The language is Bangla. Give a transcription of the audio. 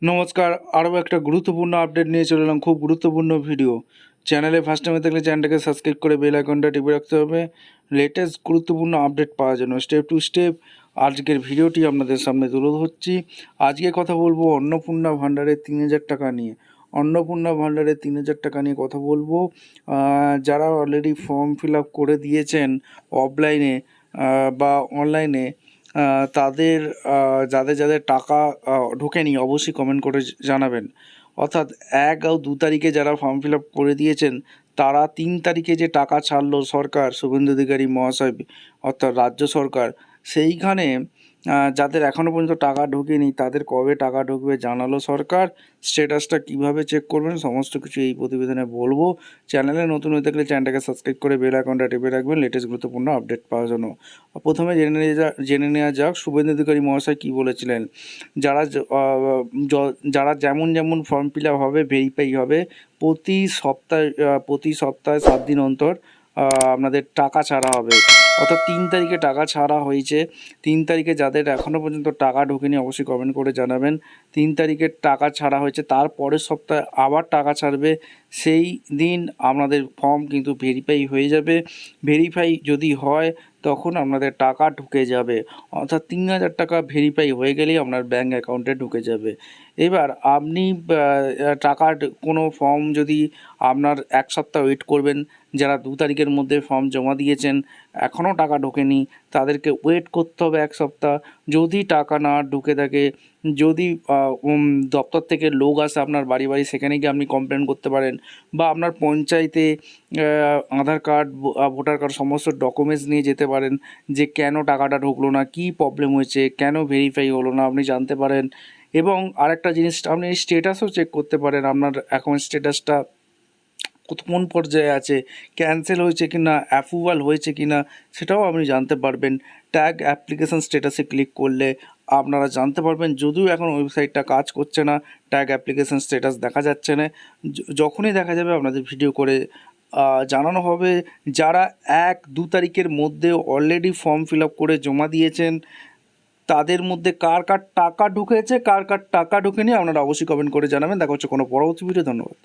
নমস্কার, আরও একটা গুরুত্বপূর্ণ আপডেট নিয়ে চলে এলাম। খুব গুরুত্বপূর্ণ ভিডিও। চ্যানেলে ফার্স্ট টাইমে থাকলে চ্যানেলটাকে সাবস্ক্রাইব করে বেল আইকনটা টিপে রাখতে হবে লেটেস্ট গুরুত্বপূর্ণ আপডেট পাওয়ার জন্য। স্টেপ টু স্টেপ আজকের ভিডিওটি আপনাদের সামনে তুলে ধরছি। আজকে কথা বলবো অন্নপূর্ণা ভাণ্ডারের 3,000 টাকা নিয়ে। অন্নপূর্ণা ভাণ্ডারের 3,000 টাকা নিয়ে কথা বলবো। যারা অলরেডি ফর্ম ফিল আপ করে দিয়েছেন অফলাইনে বা অনলাইনে, তাদের যাদের যাদের টাকা ঢোকেনি অবশ্যই কমেন্ট করে জানাবেন। অর্থাৎ 1 ও 2 তারিখে যারা ফর্ম ফিল আপ করে দিয়েছেন, তারা 3 তারিখে যে টাকা ছাড়লো সরকার, শুভেন্দু অধিকারী মহাশয় অর্থাৎ রাজ্য সরকার, সেইখানে যাদের এখনও পর্যন্ত টাকা ঢোকেনি তাদের কবে টাকা ঢুকবে জানালো সরকার। স্ট্যাটাসটা কিভাবে চেক করবেন সমস্ত কিছু এই প্রতিবেদনে বলবো। চ্যানেলে নতুন হয়ে থাকলে চ্যানেলটাকে সাবস্ক্রাইব করে বেল আইকনটা টিপে রাখবেন লেটেস্ট গুরুত্বপূর্ণ আপডেট পাওয়ার জন্য। প্রথমে জেনে নেওয়া যাক শুভেন্দু অধিকারী মহাশয় কী বলেছিলেন। যারা যারা যেমন যেমন ফর্ম ফিল আপ হবে, ভেরিফাই হবে, প্রতি সপ্তাহে 7 দিন অন্তর আপনাদের টাকা ছাড়া হবে। অর্থাৎ 3 তারিখে টাকা ছাড়া হয়েছে। 3 তারিখে যাদের এখনও পর্যন্ত টাকা ঢোকেনি অবশ্যই কমেন্ট করে জানাবেন। 3 তারিখে টাকা ছাড়া হয়েছে, তার পরের সপ্তাহে আবার টাকা ছাড়বে। সেই দিন আপনাদের ফর্ম কিন্তু ভেরিফাই হয়ে যাবে। ভেরিফাই যদি হয় তখন আপনাদের টাকা ঢুকে যাবে। অর্থাৎ 3,000 টাকা ভেরিফাই হয়ে গেলেই আপনার ব্যাঙ্ক অ্যাকাউন্টে ঢুকে যাবে। এবার আপনি টাকার কোনো ফর্ম যদি আপনার 1 সপ্তাহ ওয়েট করবেন, যারা 2 তারিখের মধ্যে ফর্ম জমা দিয়েছেন এখনও টাকা ঢোকেনি তাদেরকে ওয়েট করতে হবে 1 সপ্তাহ। যদি টাকা না ঢুকে থাকে, যদি দপ্তর থেকে লোক আসে আপনার বাড়ি বাড়ি, সেখানে গিয়ে আপনি কমপ্লেন করতে পারেন, বা আপনার পঞ্চায়েতে আধার কার্ড, ভোটার কার্ড সমস্ত ডকুমেন্টস নিয়ে যেতে পারেন যে কেন টাকাটা ঢুকলো না, কী প্রবলেম হয়েছে, কেন ভেরিফাই হলো না আপনি জানতে পারেন। এবং আরেকটা জিনিস, আপনি স্ট্যাটাসও চেক করতে পারেন, আপনার অ্যাকাউন্ট স্ট্যাটাসটা কোন পর্যায়ে আছে, ক্যান্সেল হয়েছে কি না, অ্যাপ্রুভাল হয়েছে কি না, সেটাও আপনি জানতে পারবেন। ট্যাগ অ্যাপ্লিকেশান স্ট্যাটাসে ক্লিক করলে আপনারা জানতে পারবেন। যদিও এখন ওয়েবসাইটটা কাজ করছে না, ট্যাগ অ্যাপ্লিকেশান স্ট্যাটাস দেখা যাচ্ছে না, যখনই দেখা যাবে আপনাদের ভিডিও করে জানানো হবে। যারা 1-2 তারিখের মধ্যে অলরেডি ফর্ম ফিল আপ করে জমা দিয়েছেন, তাদের মধ্যে কার কার টাকা ঢুকেছে, কার কার টাকা ঢোকেনি আপনারা অবশ্যই কমেন্ট করে জানাবেন। দেখা হচ্ছে কোনো পরবর্তী ভিডিও। ধন্যবাদ।